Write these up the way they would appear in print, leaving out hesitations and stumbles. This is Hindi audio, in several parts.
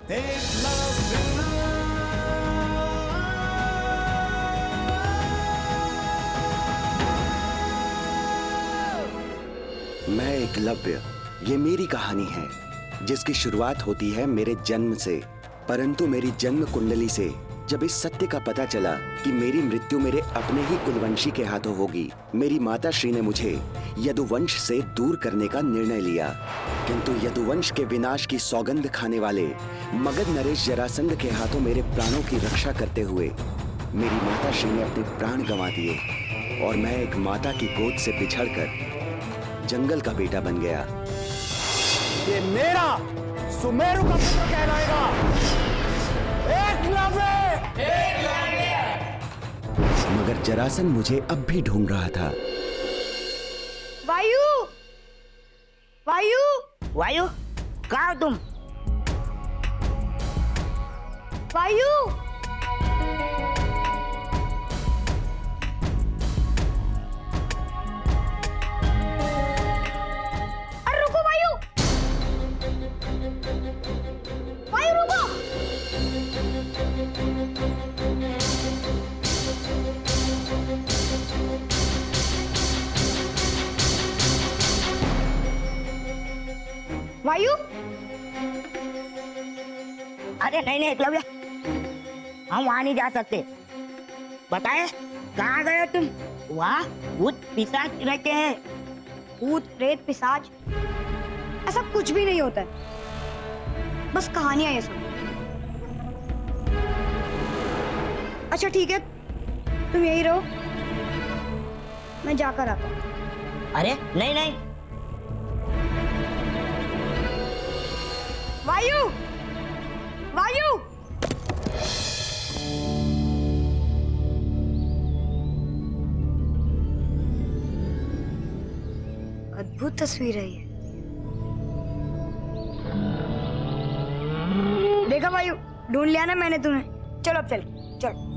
मैं एकलव्य, ये मेरी कहानी है जिसकी शुरुआत होती है मेरे जन्म से। परंतु मेरी जन्म कुंडली से जब इस सत्य का पता चला कि मेरी मृत्यु मेरे अपने ही कुलवंशी के हाथों होगी, मेरी माता श्री ने मुझे यदुवंश से दूर करने का निर्णय लिया। किंतु यदुवंश के विनाश की सौगंध खाने वाले मगध नरेश जरासंध के हाथों मेरे प्राणों की रक्षा करते हुए मेरी माता श्री ने अपने प्राण गंवा दिए और मैं एक माता की गोद से बिछड़कर जंगल का बेटा बन गया। ये मेरा सुमेरु का पुत्र कहलाएगा। एकलव्य! मगर जरासंध मुझे अब भी ढूंढ रहा था। वायु! वायु! वायु, कहाँ हो तुम? वायु! अरे रुको वायु! वायु रुको! वायु! अरे नहीं नहीं एकलव्य, हम वहां नहीं जा सकते। बताए कहाँ गए तुम? वहाँ भूत पिशाच रहते हैं। भूत प्रेत पिशाच ऐसा कुछ भी नहीं होता है, बस कहानियां ये सब। अच्छा ठीक है, तुम यही रहो, मैं जाकर आता हूँ। अरे नहीं नहीं, वायु! वायु! अद्भुत तस्वीर है ये। देखा वायु, ढूंढ लिया ना मैंने तुम्हें। चलो अब चल, चल।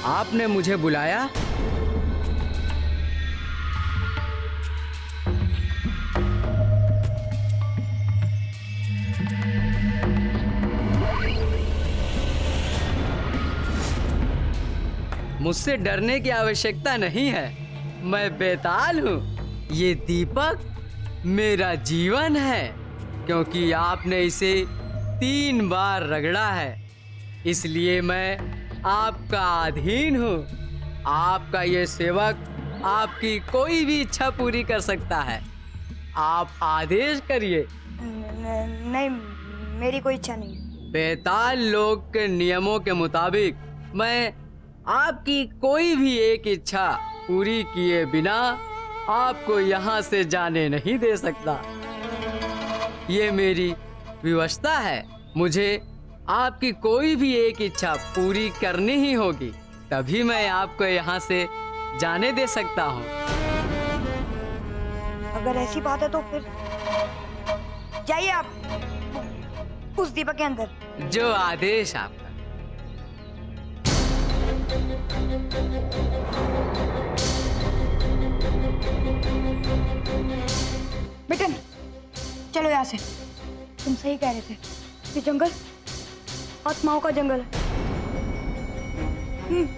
आपने मुझे बुलाया? मुझसे डरने की आवश्यकता नहीं है, मैं बेताल हूँ। ये दीपक मेरा जीवन है, क्योंकि आपने इसे 3 बार रगड़ा है, इसलिए मैं आपका अधीन हूँ। आपका ये सेवक आपकी कोई भी इच्छा पूरी कर सकता है। आप आदेश करिए। नहीं, मेरी कोई इच्छा नहीं है। बेताल लोक के नियमों के मुताबिक मैं आपकी कोई भी एक इच्छा पूरी किए बिना आपको यहाँ से जाने नहीं दे सकता। ये मेरी व्यवस्था है। मुझे आपकी कोई भी एक इच्छा पूरी करनी ही होगी, तभी मैं आपको यहाँ से जाने दे सकता हूँ। अगर ऐसी बात है तो फिर जाइए आप उस दीपक के अंदर। जो आदेश आपका। बेटन चलो यहाँ से। तुम सही कह रहे थे, ये जंगल आत्माओं का जंगल है।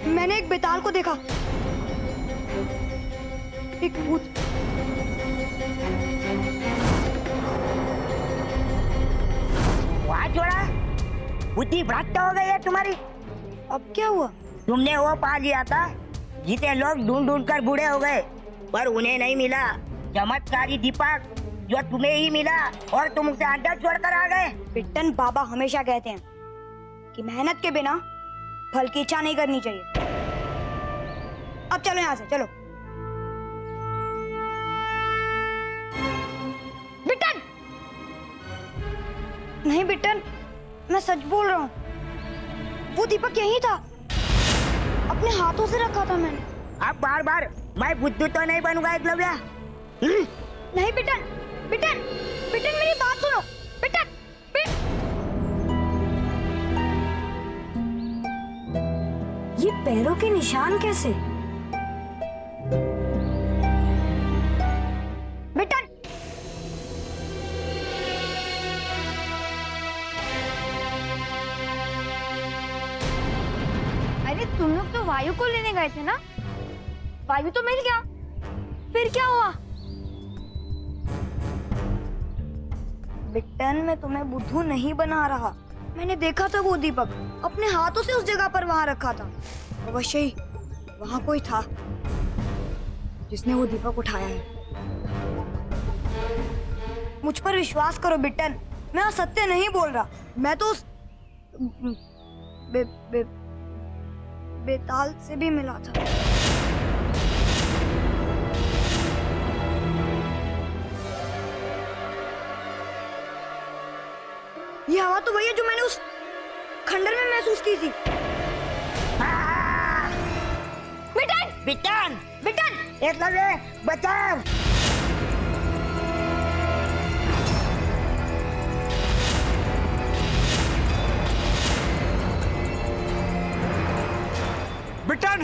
मैंने एक बेताल को देखा, एक भूत। हाथ जोड़ा। बुद्धि भ्रष्ट हो गई है तुम्हारी। अब क्या हुआ? तुमने वो पा लिया था जिसे लोग ढूंढ ढूंढ कर बूढ़े हो गए, पर उन्हें नहीं मिला। चमत्कारी दीपक जो तुम्हें ही मिला और तुम उसे अंदर छोड़कर आ गए। बिट्टन बाबा हमेशा कहते हैं कि मेहनत के बिना फल की इच्छा नहीं करनी चाहिए। अब चलो यहाँ से, चलो। बिट्टन! नहीं बिट्टन, मैं सच बोल रहा हूँ। वो दीपक यही था, अपने हाथों से रखा था मैंने। अब बार बार मैं बुद्धू तो नहीं बनूंगा एकलव्य। नहीं बिट्टन, बिट्टन, बिट्टन मेरी बात सुनो। बिट्टन, ये पैरों के निशान कैसे? बिट्टन! अरे तुम लोग तो वायु को लेने गए थे ना? वायु तो मिल गया, फिर क्या हुआ? बिट्टन, मैं तुम्हें बुद्धू नहीं बना रहा। मैंने देखा था वो दीपक अपने हाथों से उस जगह पर वहां रखा था। अवश्य ही वहां कोई था जिसने वो दीपक उठाया है। मुझ पर विश्वास करो बिट्टन, मैं असत्य नहीं बोल रहा। मैं तो उस बेताल से भी मिला था। ये हवा तो वही है जो मैंने उस खंडर में महसूस की थी। बिट्टन! बिट्टन! बिट्टन! एकलव्य बचाओ। बिट्टन!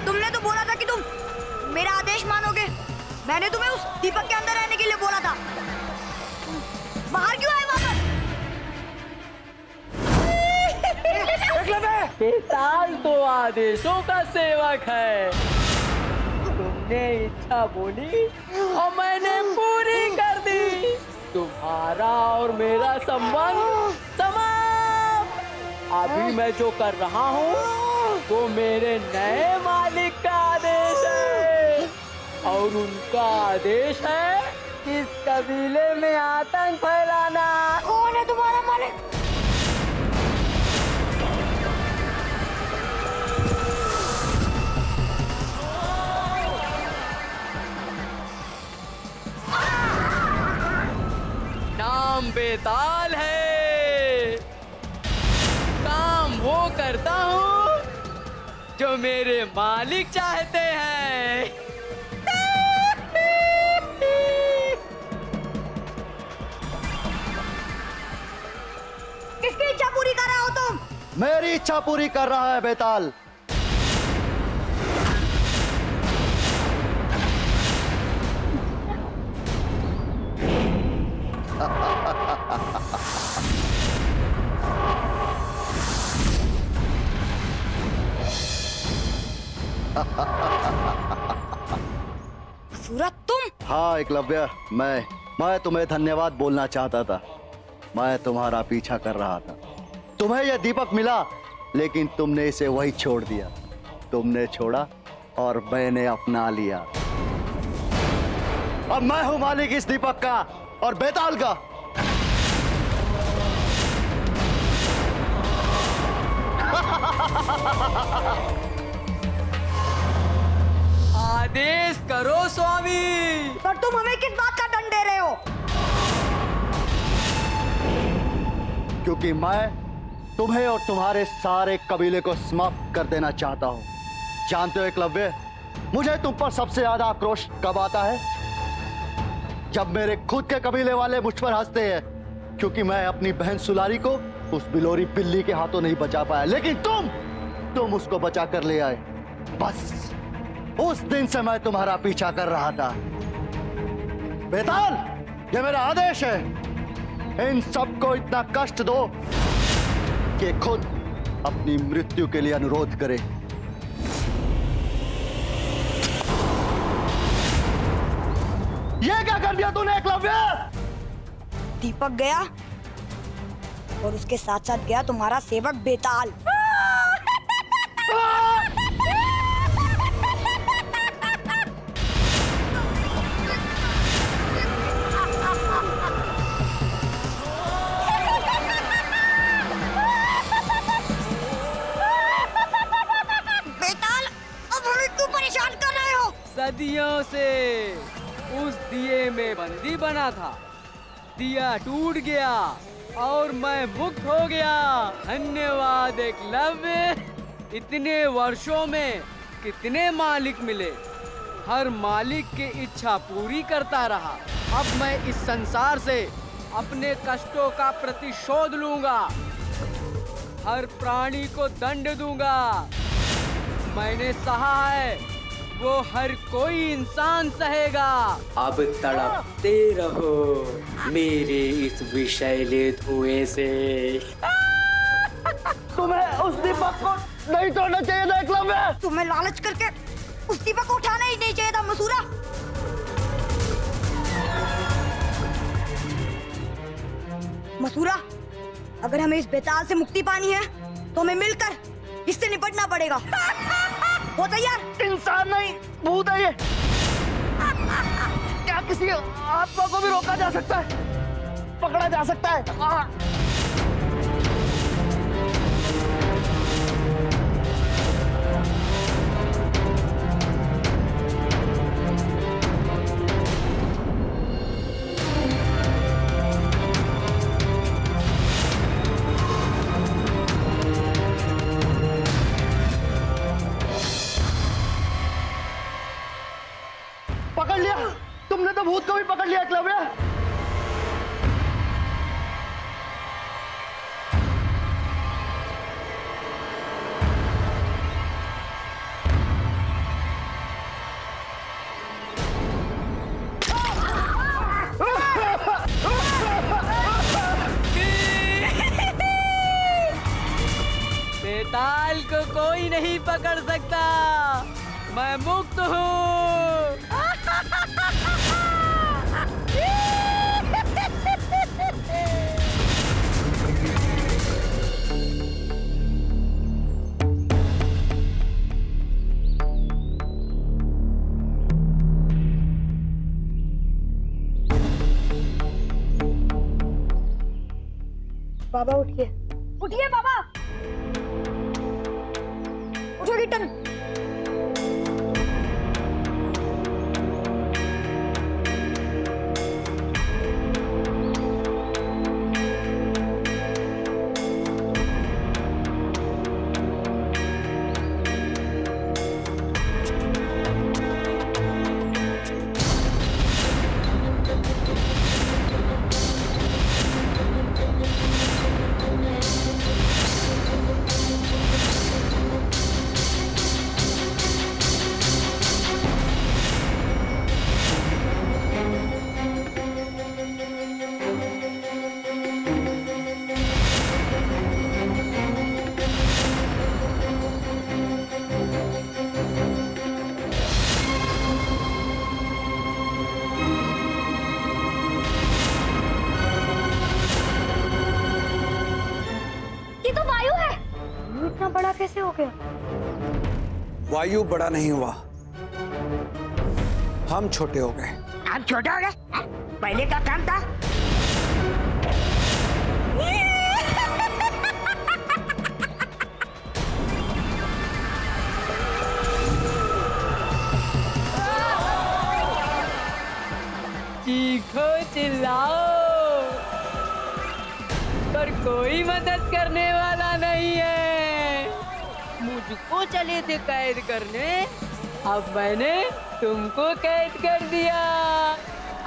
तुमने तो बोला था कि तुम मेरा आदेश मानोगे। मैंने तुम्हें उस दीपक के अंदर रहने के लिए बोला था। बाहर क्यों आए वापस? बेताल तो आदेशों का सेवक है। तुमने इच्छा बोली और मैंने पूरी कर दी। तुम्हारा और मेरा संबंध समाप्त। अभी मैं जो कर रहा हूँ वो मेरे नए मालिक का आदेश है, और उनका आदेश है इस कबीले में आतंक फैलाना। कौन है तुम्हारा मालिक? नाम बेताल है। काम वो करता हूँ जो मेरे मालिक चाहते हैं। किसकी इच्छा पूरी कर रहे हो तुम? मेरी इच्छा पूरी कर रहा है बेताल। सूरत तुम? हाँ एकलव्य, मैं तुम्हें धन्यवाद बोलना चाहता था। मैं तुम्हारा पीछा कर रहा था। तुम्हें यह दीपक मिला, लेकिन तुमने इसे वही छोड़ दिया। तुमने छोड़ा और मैंने अपना लिया। अब मैं हूं मालिक इस दीपक का और बेताल का। आदेश करो स्वामी। पर तुम हमें किस बात का दंड दे रहे हो? क्योंकि मैं तुम्हें और तुम्हारे सारे कबीले को समाप्त कर देना चाहता हूं। जानते हो एकलव्य, मुझे तुम पर सबसे ज्यादा आक्रोश कब आता है? जब मेरे खुद के कबीले वाले मुझ पर हंसते हैं, क्योंकि मैं अपनी बहन सुलारी को उस बिलोरी बिल्ली के हाथों नहीं बचा पाया, लेकिन तुम उसको बचा कर ले आए। बस उस दिन से मैं तुम्हारा पीछा कर रहा था। बेताल, ये मेरा आदेश है, इन सबको इतना कष्ट दो कि खुद अपनी मृत्यु के लिए अनुरोध करे। ये क्या कर दिया तूने एकलव्य? दीपक गया और उसके साथ साथ गया तुम्हारा सेवक बेताल। बेताल, अब हमें क्यों परेशान कर रहे हो? सदियों से उस दिए में बंदी बना था, दिया टूट गया और मैं मुक्त हो गया। धन्यवाद एकलव्य। इतने वर्षों में कितने मालिक मिले, हर मालिक की इच्छा पूरी करता रहा। अब मैं इस संसार से अपने कष्टों का प्रतिशोध लूंगा, हर प्राणी को दंड दूंगा। मैंने सहा है, वो हर कोई इंसान सहेगा। अब तड़पते रहो मेरे इस विषैले धुएं से। तुम्हें उस दीपक को नहीं तोड़ना चाहिए था एकलव्य। तुम्हें लालच करके उस दीपक को उठाना ही नहीं चाहिए था मसूरा। मसूरा, अगर हमें इस बेताल से मुक्ति पानी है तो हमें मिलकर इससे निपटना पड़ेगा। हो तैयार? इंसान नहीं, भूत है ये। क्या किसी आत्मा को भी रोका जा सकता है, पकड़ा जा सकता है? पकड़ लिया तुमने, तो भूत को भी पकड़ लिया एकलव्य। बेताल को कोई नहीं पकड़ सकता, मैं मुक्त हूँ। बाबा उठिए, उठिए बाबा, उठो गिट्टन। इतना बड़ा कैसे हो गया? वायु बड़ा नहीं हुआ, हम छोटे हो गए। हम छोटे हो गए? पहले का काम था। चीखो चिल्लाओ, पर कोई मदद करने वाला नहीं है। मुझको चले थे कैद करने, अब मैंने तुमको कैद कर दिया।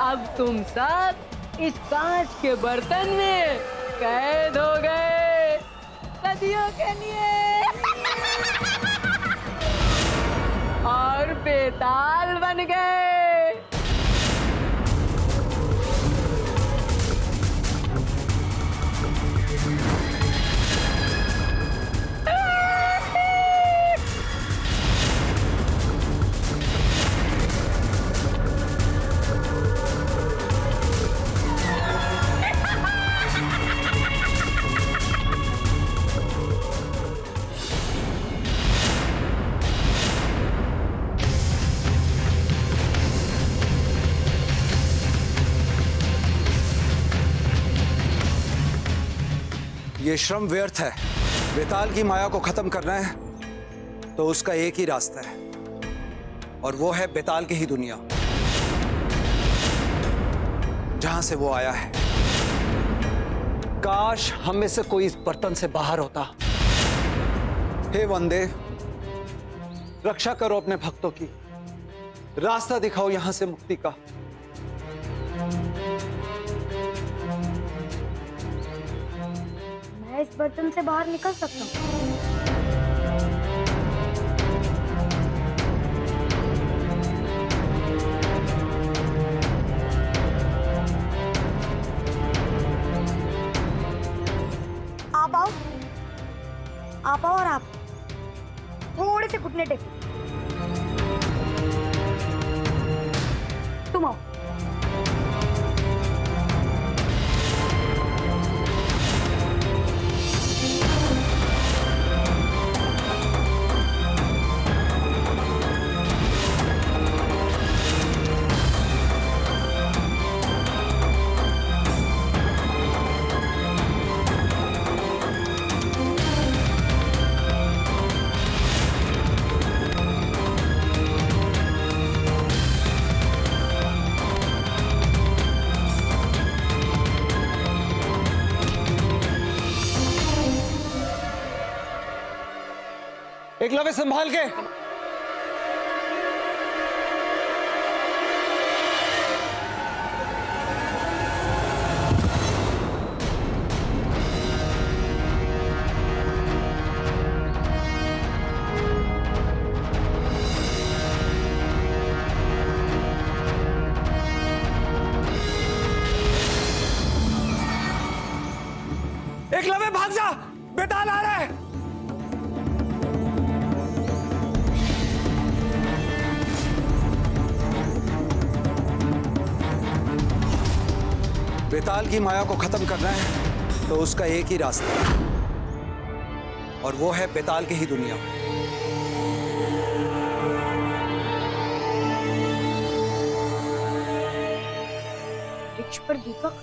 अब तुम सब इस कांच के बर्तन में कैद हो गए सदियों के लिए। और बेताल बन गए। ये श्रम व्यर्थ है। बेताल की माया को खत्म करना है तो उसका एक ही रास्ता है, और वो है बेताल की ही दुनिया, जहां से वो आया है। काश हम में से कोई इस बर्तन से बाहर होता। हे वंदे, रक्षा करो अपने भक्तों की, रास्ता दिखाओ यहां से मुक्ति का। मैं इस बर्तन से बाहर निकल सकता हूँ। आप आओ और आप थोड़े से घुटने टेको। तुम आओ। एकलव्य संभाल के। एकलव्य भाग जा, बेताल आ रहा है। बेताल की माया को खत्म करना है तो उसका एक ही रास्ता है, और वो है बेताल की ही दुनिया। वृक्ष पर दीपक,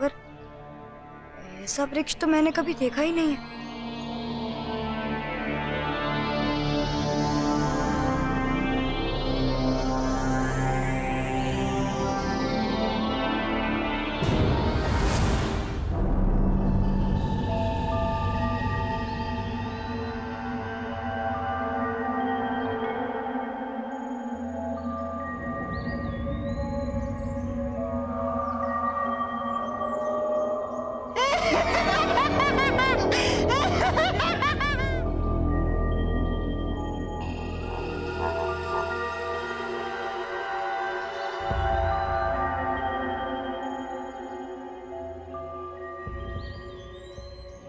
पर ऐसा वृक्ष तो मैंने कभी देखा ही नहीं है।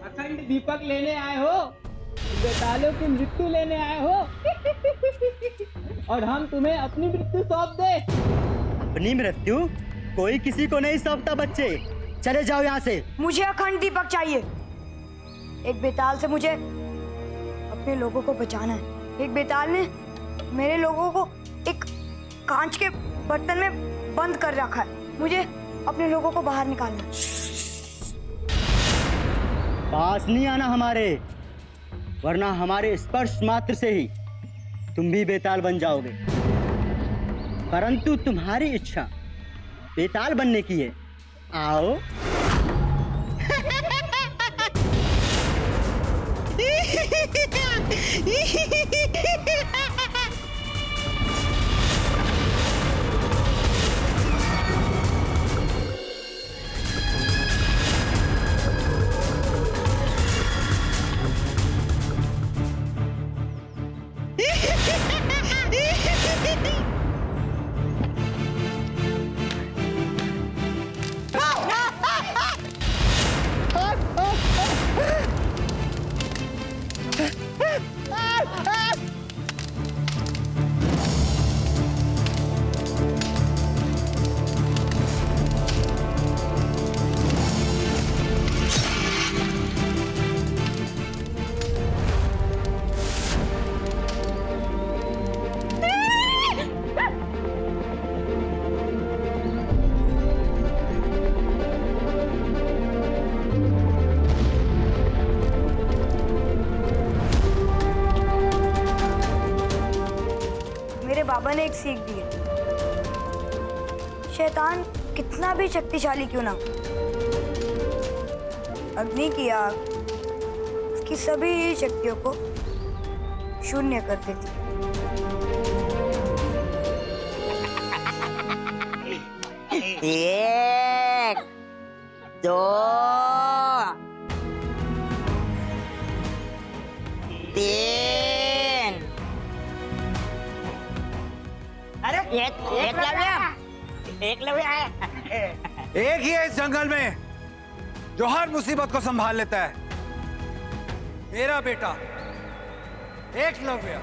अखंड दीपक लेने आए हो, बेतालों की मृत्यु लेने आए हो। और हम तुम्हें अपनी मृत्यु सौंप दे। अपनी मृत्यु कोई किसी को नहीं सौंपता बच्चे, चले जाओ यहाँ से। मुझे अखंड दीपक चाहिए। एक बेताल से मुझे अपने लोगों को बचाना है। एक बेताल ने मेरे लोगों को एक कांच के बर्तन में बंद कर रखा है। मुझे अपने लोगों को बाहर निकालना है। पास नहीं आना हमारे, वरना हमारे स्पर्श मात्र से ही तुम भी बेताल बन जाओगे। परंतु तुम्हारी इच्छा बेताल बनने की है, आओ। बाबा ने एक सीख दी है, शैतान कितना भी शक्तिशाली क्यों ना हो, अग्नि की आग उसकी सभी शक्तियों को शून्य कर देती है। एक, दो, तीन। अरे एकलव्य है। एक ही है इस जंगल में जो हर मुसीबत को संभाल लेता है, मेरा बेटा एकलव्य।